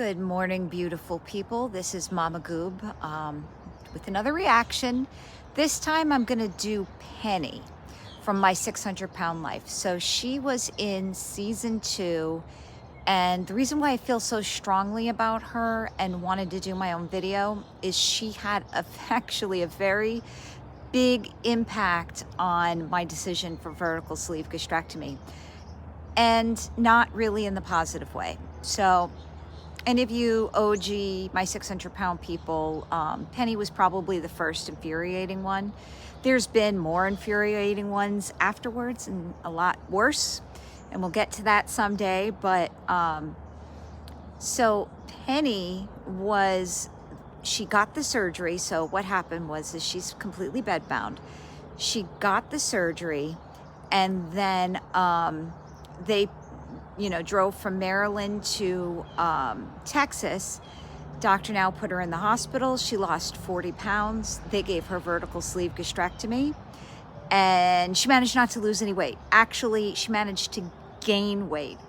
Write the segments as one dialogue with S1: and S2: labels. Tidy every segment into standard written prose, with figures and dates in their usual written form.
S1: Good morning, beautiful people. This is Mama Goob with another reaction. This time I'm gonna do Penny from My 600-Pound Life. So she was in season 2, and the reason why I feel so strongly about her and wanted to do my own video is she had actually a very big impact on my decision for vertical sleeve gastrectomy, and not really in the positive way. So any of you OG My 600-Pound people, Penny was probably the first infuriating one. There's been more infuriating ones afterwards and a lot worse, and we'll get to that someday. But so Penny she got the surgery. So what happened was she's completely bedbound. She got the surgery, and then they drove from Maryland to Texas. Doctor now put her in the hospital. She lost 40 pounds. They gave her vertical sleeve gastrectomy, and she managed not to lose any weight. Actually, she managed to gain weight.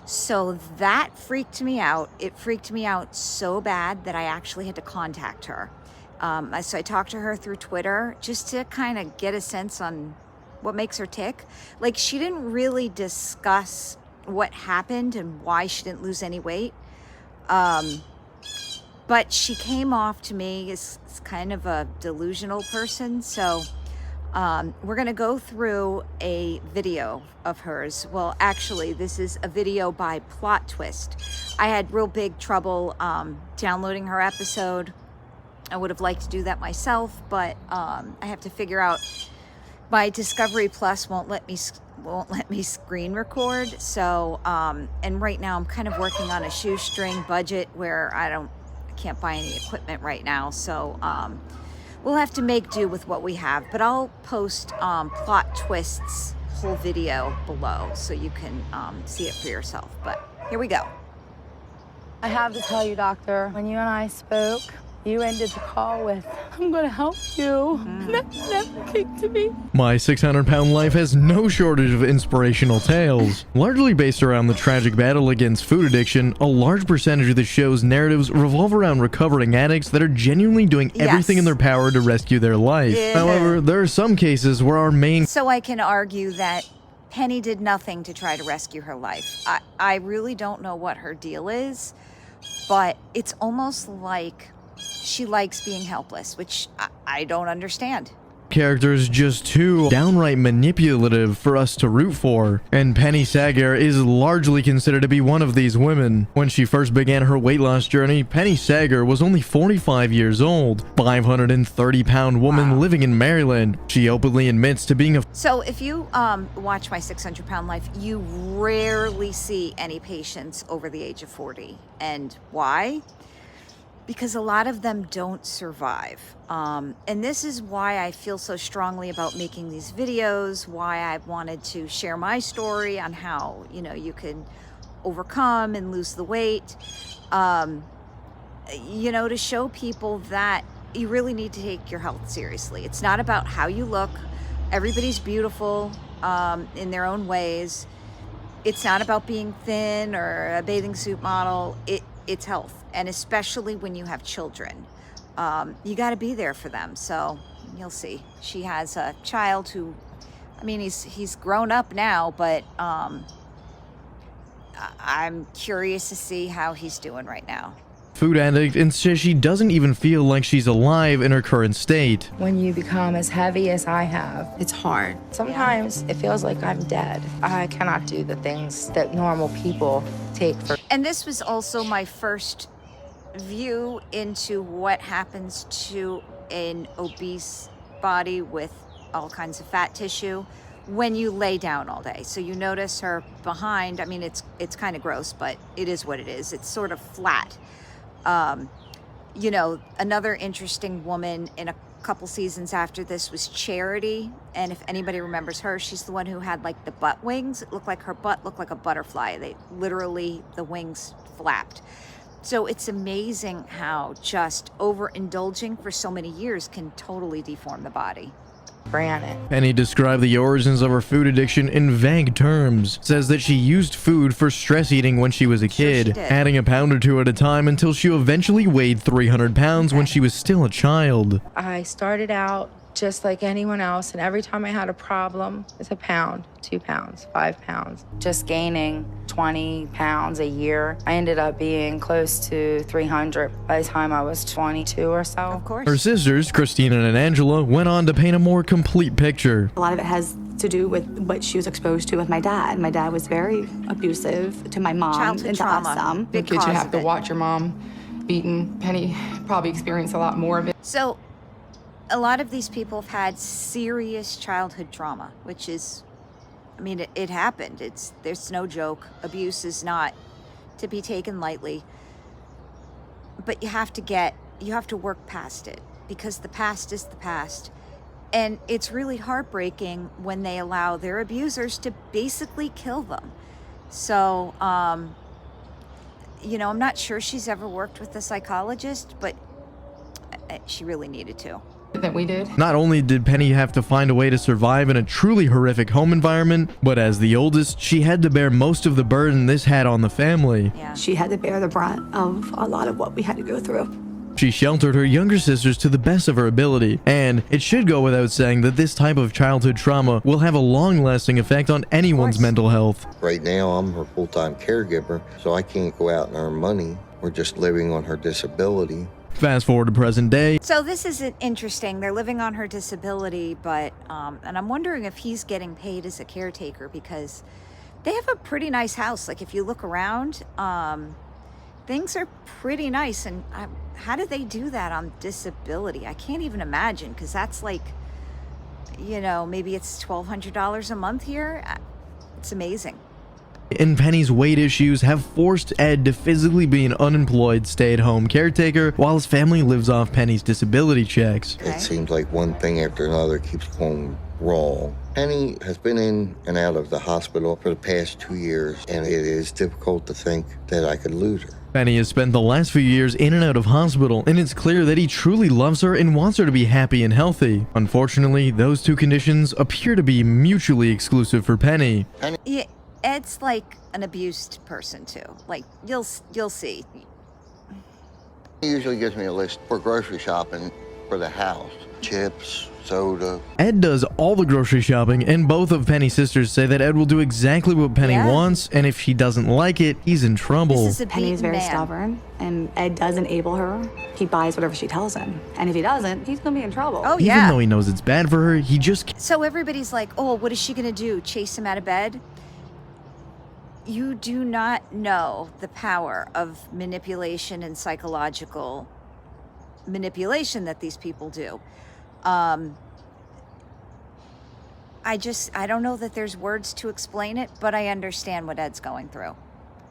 S1: So that freaked me out. It freaked me out so bad that I actually had to contact her. So I talked to her through Twitter just to kind of get a sense on what makes her tick. Like, she didn't really discuss what happened and why she didn't lose any weight, but she came off to me as kind of a delusional person. So we're gonna go through a video of hers. Well, actually, this is a video by Plot Twist. I had real big trouble downloading her episode. I would have liked to do that myself, but I have to figure out, my Discovery Plus won't let me screen record. So and right now I'm kind of working on a shoestring budget where I can't buy any equipment right now. So we'll have to make do with what we have. But I'll post Plot Twist's whole video below so you can see it for yourself. But here we go.
S2: I have to tell you, doctor, when you and I spoke, you ended the call with, "I'm gonna help you." That never came to me.
S3: My 600-Pound Life has no shortage of inspirational tales. Largely based around the tragic battle against food addiction, a large percentage of the show's narratives revolve around recovering addicts that are genuinely doing everything in their power to rescue their life. However, there are some cases where our main...
S1: So I can argue that Penny did nothing to try to rescue her life. I really don't know what her deal is, but it's almost like she likes being helpless, which I don't understand.
S3: Characters just too downright manipulative for us to root for, and Penny Saeger is largely considered to be one of these women. When she first began her weight loss journey, Penny Saeger was only 45 years old, 530-pound woman living in Maryland. She openly admits to being a...
S1: So if you watch My 600-Pound Life, you rarely see any patients over the age of 40. And why? Because a lot of them don't survive. And this is why I feel so strongly about making these videos, why I wanted to share my story on how, you can overcome and lose the weight, to show people that you really need to take your health seriously. It's not about how you look. Everybody's beautiful in their own ways. It's not about being thin or a bathing suit model. It's health, and especially when you have children, you got to be there for them. So you'll see. She has a child who, he's grown up now, but I'm curious to see how he's doing right now.
S3: Food addict, and says she doesn't even feel like she's alive in her current state.
S2: When you become as heavy as I have, it's hard. Sometimes it feels like I'm dead. I cannot do the things that normal people take for.
S1: And this was also my first view into what happens to an obese body with all kinds of fat tissue when you lay down all day. So you notice her behind, it's kind of gross, but it is what it is. It's sort of flat. Another interesting woman in a couple seasons after this was Charity. And if anybody remembers her, she's the one who had like the butt wings. It looked like her butt looked like a butterfly. The wings flapped. So it's amazing how just overindulging for so many years can totally deform the body.
S2: ran it.
S3: Penny described the origins of her food addiction in vague terms, says that she used food for stress eating when she was a kid,
S1: she did.
S3: adding a pound or two at a time until she eventually weighed 300 pounds when she was still a child.
S2: I started out just like anyone else, and every time I had a problem, it's a pound, 2 pounds, 5 pounds. Just gaining 20 pounds a year. I ended up being close to 300 by the time I was 22 or so.
S1: Of course.
S3: Her sisters, Christina and Angela, went on to paint a more complete picture.
S4: A lot of it has to do with what she was exposed to with my dad. My dad was very abusive to my mom
S1: Childhood
S4: and to
S1: trauma.
S4: us some.
S1: Big
S5: Kids, you
S1: cause
S5: have
S1: of
S5: to
S1: it.
S5: watch your mom beaten. Penny probably experienced a lot more of it.
S1: So, a lot of these people have had serious childhood trauma, which is, I mean, it happened. There's no joke. Abuse is not to be taken lightly. But you have to work past it, because the past is the past. And it's really heartbreaking when they allow their abusers to basically kill them. So, you know, I'm not sure she's ever worked with a psychologist, but she really needed to.
S5: That we did.
S3: Not only did Penny have to find a way to survive in a truly horrific home environment, but as the oldest, she had to bear most of the burden this had on the family.
S1: Yeah.
S4: She had to bear the brunt of a lot of what we had to go through.
S3: She sheltered her younger sisters to the best of her ability, and it should go without saying that this type of childhood trauma will have a long-lasting effect on anyone's mental health.
S6: Right now, I'm her full-time caregiver, so I can't go out and earn money. We're just living on her disability.
S3: Fast forward to present day.
S1: So this is interesting. They're living on her disability, but and I'm wondering if he's getting paid as a caretaker, because they have a pretty nice house. Like, if you look around, things are pretty nice. And how do they do that on disability? I can't even imagine, because that's like, you know, maybe it's $1,200 a month here. It's amazing.
S3: And Penny's weight issues have forced Ed to physically be an unemployed stay-at-home caretaker while his family lives off Penny's disability checks.
S1: Okay.
S6: It seems like one thing after another keeps going wrong. Penny has been in and out of the hospital for the past 2 years, and it is difficult to think that I could lose her.
S3: Penny has spent the last few years in and out of hospital, and it's clear that he truly loves her and wants her to be happy and healthy. Unfortunately, those two conditions appear to be mutually exclusive for Penny.
S1: Yeah, Ed's like an abused person too. Like, you'll see.
S6: He usually gives me a list for grocery shopping for the house. Chips, soda.
S3: Ed does all the grocery shopping, and both of Penny's sisters say that Ed will do exactly what Penny
S1: Yeah.
S3: wants, and if she doesn't like it, he's in trouble.
S1: This is a
S4: Penny's
S1: beaten
S4: very
S1: man.
S4: stubborn, and Ed does enable her. He buys whatever she tells him. And if he doesn't, he's gonna be in trouble.
S1: Oh
S3: Even
S1: yeah.
S3: though he knows it's bad for her, he just
S1: So everybody's like, oh, what is she gonna do? Chase him out of bed? You do not know the power of manipulation and psychological manipulation that these people do. I don't know that there's words to explain it, but I understand what Ed's going through.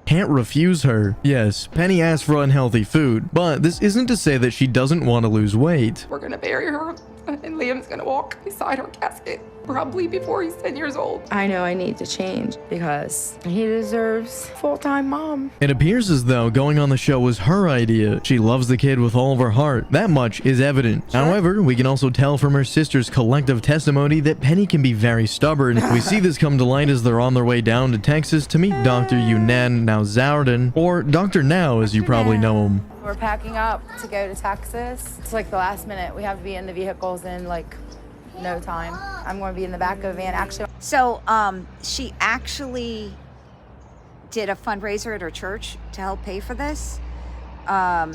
S3: can't refuse her. Yes, Penny asked for unhealthy food, but this isn't to say that she doesn't want to lose weight.
S5: We're gonna bury her, and Liam's gonna walk beside her casket, probably before he's 10 years old.
S2: I know I need to change because he deserves full-time mom.
S3: It appears as though going on the show was her idea. She loves the kid with all of her heart. That much is evident. However, we can also tell from her sister's collective testimony that Penny can be very stubborn. We see this come to light as they're on their way down to Texas to meet Dr. Yunan Nauzarden, or Dr. Now as you probably know him.
S2: We're packing up to go to Texas. It's like the last minute. We have to be in the vehicles in like no time. I'm going to be in the back of a van. Actually,
S1: So she actually did a fundraiser at her church to help pay for this. I'm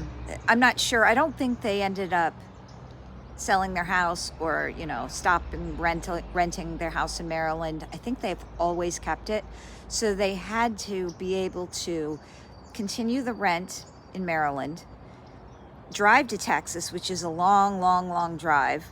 S1: not sure. I don't think they ended up selling their house or, stopping renting their house in Maryland. I think they've always kept it. So they had to be able to continue the rent in Maryland, drive to Texas, which is a long, long, long drive,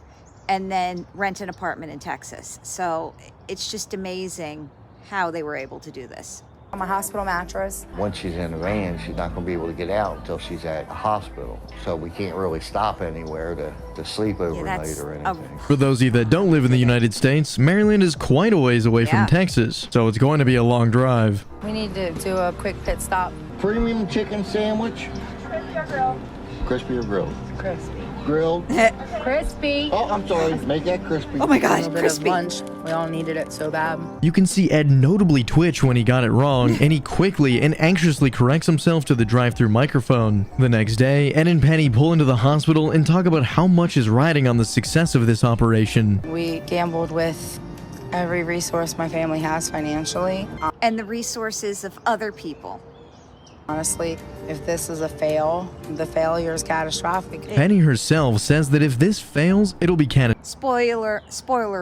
S1: and then rent an apartment in Texas. So it's just amazing how they were able to do this.
S2: on my hospital mattress.
S6: Once she's in the van, she's not going to be able to get out until she's at the hospital. So we can't really stop anywhere to sleep overnight
S1: that's
S6: or
S1: a-
S6: anything.
S3: For those of you that don't live in the United States, Maryland is quite a ways away
S1: Yeah.
S3: from Texas, so it's going to be a long drive.
S2: We need to do a quick pit stop.
S6: Premium chicken sandwich. Crispy or grilled?
S2: Crispy.
S6: Grilled?
S2: Crispy.
S6: Oh, I'm sorry. Make that crispy.
S1: Oh my
S2: A
S1: God,
S2: little bit of
S1: crispy.
S2: lunch. We all needed it so bad.
S3: You can see Ed notably twitch when he got it wrong, and he quickly and anxiously corrects himself to the drive-through microphone. The next day, Ed and Penny pull into the hospital and talk about how much is riding on the success of this operation.
S2: We gambled with every resource my family has financially.
S1: And the resources of other people.
S2: Honestly, if this is a fail, the failure is catastrophic.
S3: Penny herself says that if this fails, it'll be
S1: Spoiler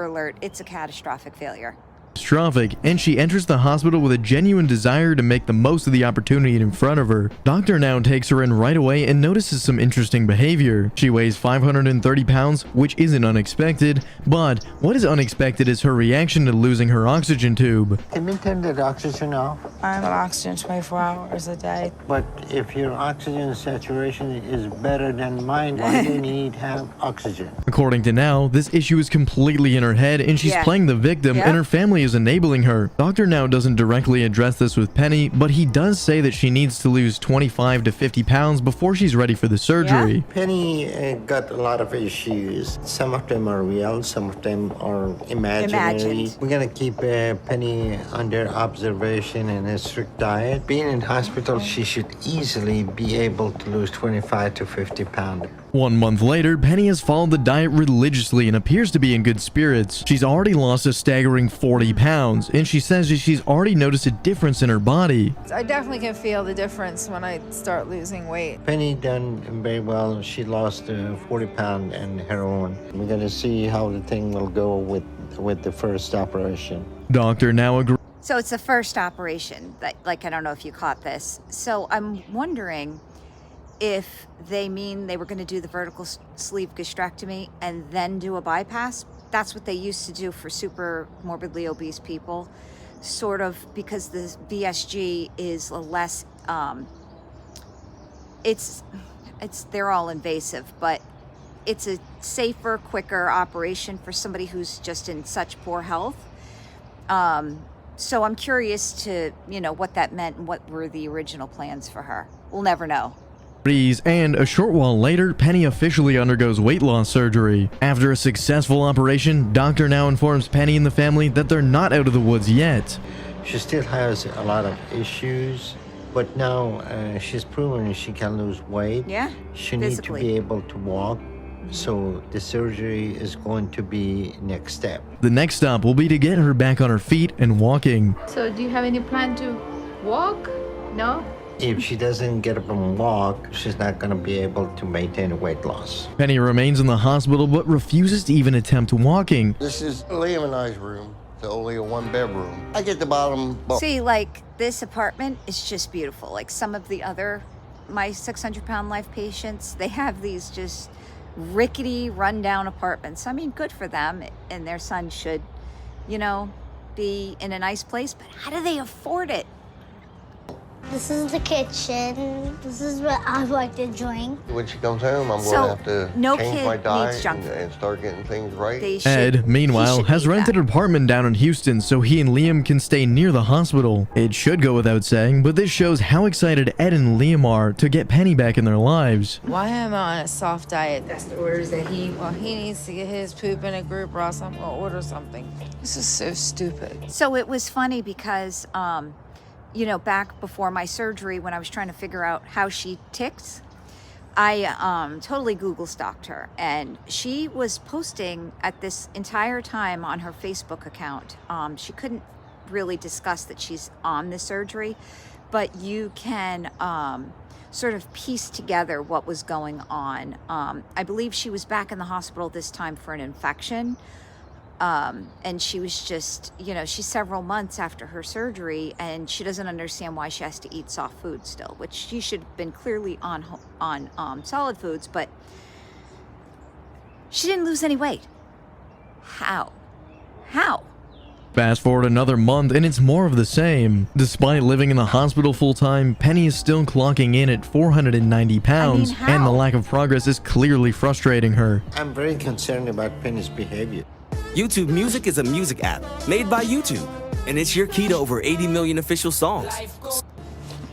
S1: alert, it's a catastrophic failure.
S3: catastrophic, and she enters the hospital with a genuine desire to make the most of the opportunity in front of her. Doctor now takes her in right away and notices some interesting behavior. She weighs 530 pounds, which isn't unexpected, but what is unexpected is her reaction to losing her oxygen tube.
S7: Can you turn the oxygen off?
S2: I'm on oxygen 24 hours a day.
S7: But if your oxygen saturation is better than mine, why do you need to have oxygen?
S3: According to Now, this issue is completely in her head and she's
S1: Yeah.
S3: playing the victim
S1: Yep.
S3: and her family is enabling her. Dr. Now doesn't directly address this with Penny, but he does say that she needs to lose 25 to 50 pounds before she's ready for the surgery.
S7: Penny got a lot of issues. Some of them are real, some of them are imaginary.
S1: Imagined.
S7: We're gonna keep Penny under observation and a strict diet. Being in hospital, she should easily be able to lose 25 to 50 pounds.
S3: 1 month later, Penny has followed the diet religiously and appears to be in good spirits. She's already lost a staggering 40 pounds, and she says that she's already noticed a difference in her body.
S8: I definitely can feel the difference when I start losing weight.
S7: Penny done very well. She lost 40 pounds and heroin. We're gonna see how the thing will go with the first operation.
S3: Doctor Now agrees.
S1: So it's the first operation that, like, I don't know if you caught this. So I'm wondering if they mean they were going to do the vertical sleeve gastrectomy and then do a bypass. That's what they used to do for super morbidly obese people, sort of, because the VSG is a less, they're all invasive, but it's a safer, quicker operation for somebody who's just in such poor health. So I'm curious to, what that meant and what were the original plans for her. We'll never know.
S3: And a short while later, Penny officially undergoes weight loss surgery. After a successful operation, Doctor Now informs Penny and the family that they're not out of the woods yet.
S7: She still has a lot of issues, but now she's proven she can lose weight.
S1: Yeah,
S7: She needs to
S1: physically.
S7: be able to walk. So the surgery is going to be next step.
S3: The next stop will be to get her back on her feet and walking.
S8: So do you have any plan to walk? No?
S7: If she doesn't get up and walk, she's not going to be able to maintain a weight loss.
S3: Penny remains in the hospital but refuses to even attempt walking.
S6: This is Liam and I's room. It's only a one-bedroom. I get the bottom.
S1: See, like, this apartment is just beautiful. Like some of the other, my 600-pound life patients, they have these just rickety, rundown apartments. I mean, good for them, and their son should, be in a nice place, but how do they afford it?
S9: This is the kitchen. This is what I like to drink.
S6: When she comes home, I'm
S1: So,
S6: going to have to
S1: no
S6: change
S1: kid
S6: my
S1: needs
S6: diet
S1: junk food.
S6: and start getting things right.
S1: They should,
S3: Ed,
S1: he
S3: meanwhile,
S1: should
S3: has
S1: eat
S3: rented
S1: that.
S3: an apartment down in Houston so he and Liam can stay near the hospital. It should go without saying, but this shows how excited Ed and Liam are to get Penny back in their lives.
S8: Why am I on a soft diet? That's the orders that he needs to get his poop in a group or else I'm gonna order something. This is so stupid.
S1: So it was funny because, back before my surgery, when I was trying to figure out how she ticks, I totally Google stalked her, and she was posting at this entire time on her Facebook account. She couldn't really discuss that she's on the surgery, but you can sort of piece together what was going on. I believe she was back in the hospital this time for an infection. And she was just, she's several months after her surgery, and she doesn't understand why she has to eat soft food still, which she should have been clearly on solid foods, but she didn't lose any weight. How?
S3: Fast forward another month and it's more of the same. Despite living in the hospital full-time, Penny is still clocking in at 490 pounds,
S1: how?
S3: and the lack of progress is clearly frustrating her.
S7: I'm very concerned about Penny's behavior.
S10: YouTube Music is a music app made by YouTube, and it's your key to over 80 million official songs.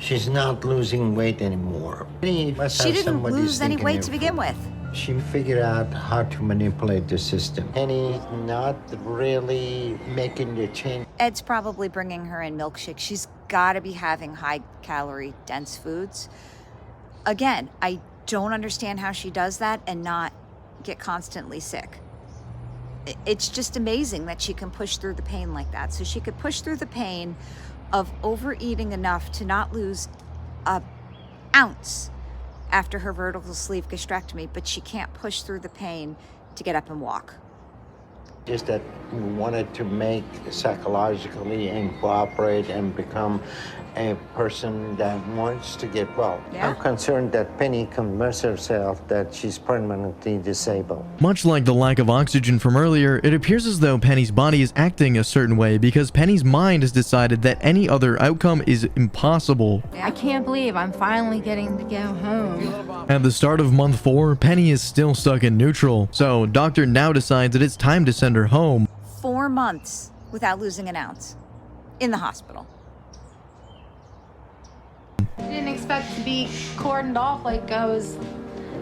S7: She's not losing weight anymore. Penny must
S1: She
S7: have
S1: didn't
S7: somebody
S1: lose any
S7: stinking
S1: weight
S7: her
S1: to begin
S7: food.
S1: with.
S7: She figured out how to manipulate the system. Penny not really making the change.
S1: Ed's probably bringing her in milkshakes. She's got to be having high-calorie, dense foods. Again, I don't understand how she does that and not get constantly sick. It's just amazing that she can push through the pain like that. So she could push through the pain of overeating enough to not lose an ounce after her vertical sleeve gastrectomy, but she can't push through the pain to get up and walk.
S7: Just that we wanted to make psychologically and cooperate and become a person that wants to get well.
S1: Yeah.
S7: I'm concerned that Penny convinced herself that she's permanently disabled.
S3: Much like the lack of oxygen from earlier, it appears as though Penny's body is acting a certain way because Penny's mind has decided that any other outcome is impossible.
S2: I can't believe I'm finally getting to go home.
S3: At the start of month 4, Penny is still stuck in neutral, so doctor now decides that it's time to send her home.
S1: 4 months without losing an ounce in the hospital.
S2: I didn't expect to be cordoned off like I was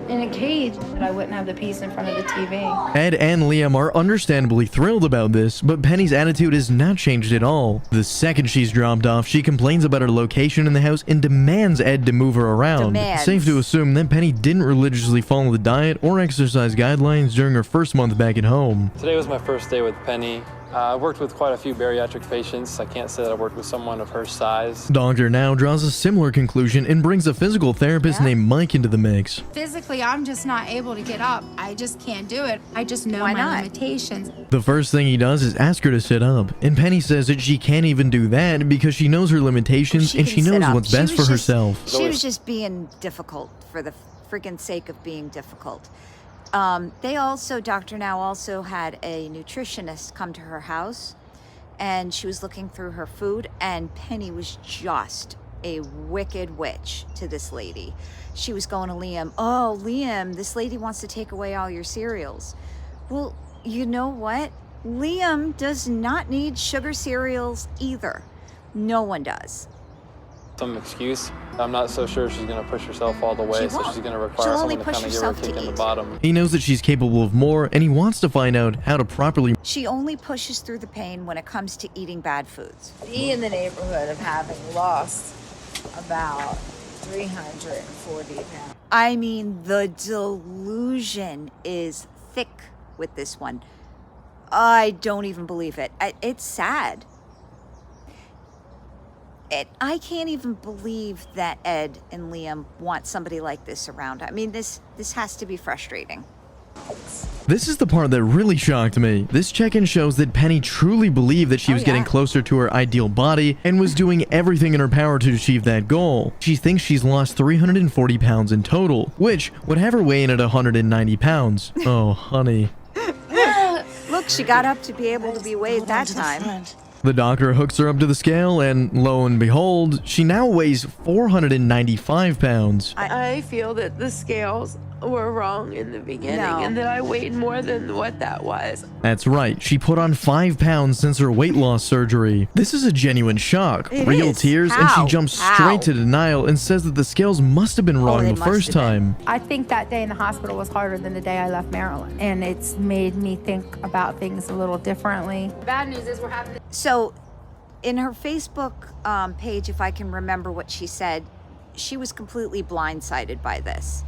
S2: in a cage. That I wouldn't have the peace in front of the TV.
S3: Ed and Liam are understandably thrilled about this, but Penny's attitude has not changed at all. The second she's dropped off, she complains about her location in the house and demands Ed to move her around.
S1: Demands.
S3: Safe to assume that Penny didn't religiously follow the diet or exercise guidelines during her first month back at home.
S11: Today was my first day with Penny. I worked with quite a few bariatric patients. I can't say that I worked with someone of her size.
S3: Doctor now draws a similar conclusion and brings a physical therapist named Mike into the mix.
S2: Physically, I'm just not able to get up. I just can't do it. I just know
S1: Why
S2: my
S1: not?
S2: limitations.
S3: The first thing he does is ask her to sit up, and Penny says that she can't even do that because she knows her limitations and she
S1: can sit
S3: knows
S1: up.
S3: what's
S1: She
S3: best
S1: was
S3: for
S1: just-
S3: herself.
S1: She was just being difficult for the freaking sake of being difficult. They also, Dr. Now also had a nutritionist come to her house, and she was looking through her food, and Penny was just a wicked witch to this lady. She was going to Liam, "Oh, Liam, this lady wants to take away all your cereals." Well, you know what? Liam does not need sugar cereals either. No one does.
S11: Some excuse. I'm not so sure she's going to push herself all the way, so
S1: won't.
S11: she's going to require
S1: She'll only
S11: someone to
S1: push
S11: kind of give her a
S1: herself to
S11: kick in the
S1: eat.
S11: bottom.
S3: He knows that she's capable of more, and he wants to find out how to properly.
S1: She only pushes through the pain when it comes to eating bad foods.
S8: Be in the neighborhood of having lost about 340 pounds.
S1: I mean, the delusion is thick with this one. I don't even believe it. It's sad. I can't even believe that Ed and Liam want somebody like this around. I mean, this has to be frustrating.
S3: This is the part that really shocked me. This check-in shows that Penny truly believed that she was getting closer to her ideal body and was doing everything in her power to achieve that goal. She thinks she's lost 340 pounds in total, which would have her weigh in at 190 pounds. Oh, honey.
S1: Look, she got up to be able to be weighed that time.
S3: The doctor hooks her up to the scale, and lo and behold, she now weighs 495 pounds.
S12: I feel that the scales were wrong in the beginning and that I weighed more than what that was.
S3: That's right, she put on 5 pounds since her weight loss surgery. This is a genuine shock,
S1: It
S3: real
S1: is.
S3: tears, and
S1: How?
S3: she jumps
S1: How?
S3: straight to denial and says that the scales must have been wrong
S1: they
S3: the
S1: must
S3: first
S1: have been.
S3: time.
S2: I think that day in the hospital was harder than the day I left Maryland. And it's made me think about things a little differently. The bad news is we're having to.
S1: So, in her Facebook page, if I can remember what she said, she was completely blindsided by this.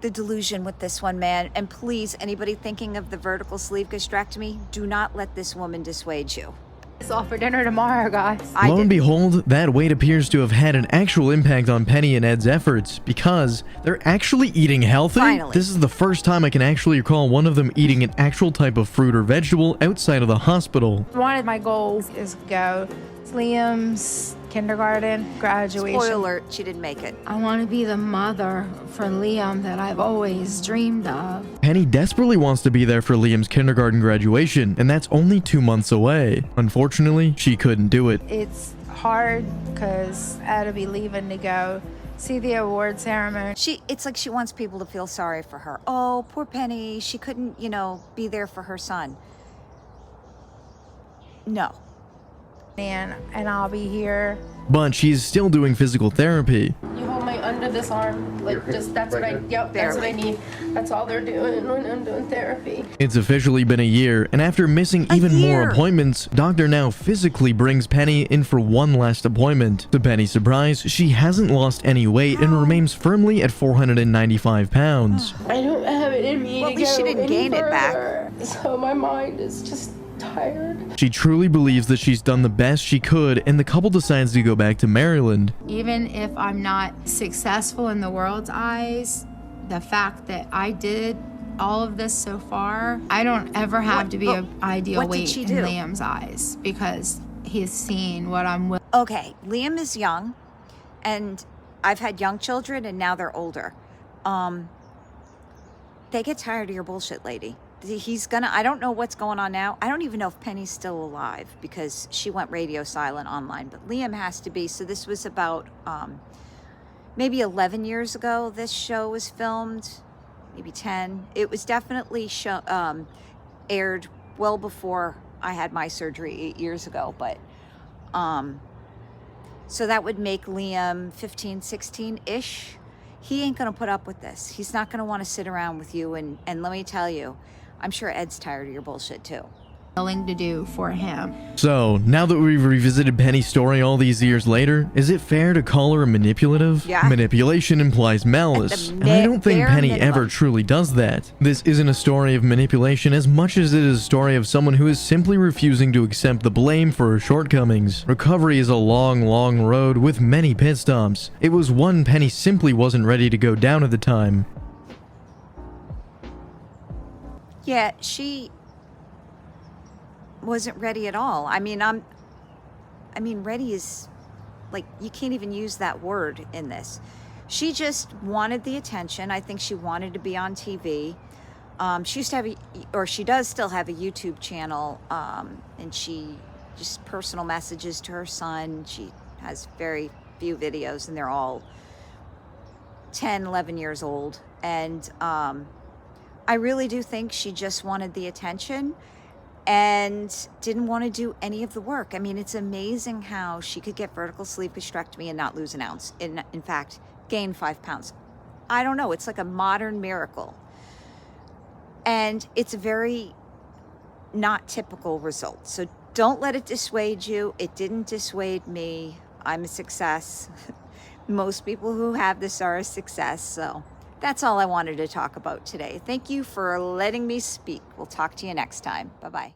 S1: The delusion with this one, man. And please, anybody thinking of the vertical sleeve gastrectomy, do not let this woman dissuade you.
S2: It's all for dinner tomorrow, guys.
S3: Lo and behold, that weight appears to have had an actual impact on Penny and Ed's efforts because they're actually eating healthy.
S1: Finally.
S3: This is the first time I can actually recall one of them eating an actual type of fruit or vegetable outside of the hospital.
S2: One of my goals is to go to Liam's kindergarten graduation.
S1: Spoiler alert, she didn't make it.
S2: I want to be the mother for Liam that I've always dreamed of.
S3: Penny desperately wants to be there for Liam's kindergarten graduation, and that's only 2 months away. Unfortunately, she couldn't do it.
S2: It's hard because I'd be leaving to go see the award ceremony.
S1: It's like she wants people to feel sorry for her. Oh, poor Penny, she couldn't, be there for her son. No.
S2: And I'll be here.
S3: But she's still doing physical therapy.
S12: You hold my to this arm. Like, just, that's what I, yep, that's what I need. That's all they're doing when I'm doing therapy.
S3: It's officially been a year, and after missing even more appointments, Doctor now physically brings Penny in for one last appointment. To Penny's surprise, she hasn't lost any weight and remains firmly at 495 pounds.
S12: I don't have it in me
S1: Well,
S12: to
S1: at least she
S12: go
S1: didn't
S12: any
S1: gain it back.
S12: further. So my mind is just tired.
S3: She truly believes that she's done the best she could, and the couple decides to go back to Maryland.
S2: Even if I'm not successful in the world's eyes, the fact that I did all of this so far, I don't ever have to be an ideal weight in Liam's eyes because he's seen what I'm willing.
S1: Okay, Liam is young, and I've had young children, and now they're older. They get tired of your bullshit, lady. I don't know what's going on now. I don't even know if Penny's still alive because she went radio silent online, but Liam has to be. So this was about maybe 11 years ago this show was filmed, maybe 10. It was definitely aired well before I had my surgery 8 years ago, but so that would make Liam 15, 16-ish. He ain't gonna put up with this. He's not gonna want to sit around with you, and let me tell you, I'm sure Ed's tired of your bullshit too.
S2: Willing to do for him.
S3: So, now that we've revisited Penny's story all these years later, is it fair to call her manipulative?
S1: Yeah.
S3: Manipulation implies malice, and I don't think Penny ever truly does that. This isn't a story of manipulation as much as it is a story of someone who is simply refusing to accept the blame for her shortcomings. Recovery is a long, long road with many pit stops. It was one Penny simply wasn't ready to go down at the time.
S1: Yeah, she wasn't ready at all. I mean, ready is like, you can't even use that word in this. She just wanted the attention. I think she wanted to be on TV. She used to have she does still have a YouTube channel, and she just personal messages to her son. She has very few videos, and they're all 10, 11 years old. And I really do think she just wanted the attention and didn't want to do any of the work. I mean, it's amazing how she could get vertical sleeve gastrectomy and not lose an ounce. In fact, gain 5 pounds. I don't know. It's like a modern miracle. And it's a very not typical result. So don't let it dissuade you. It didn't dissuade me. I'm a success. Most people who have this are a success. So that's all I wanted to talk about today. Thank you for letting me speak. We'll talk to you next time. Bye-bye.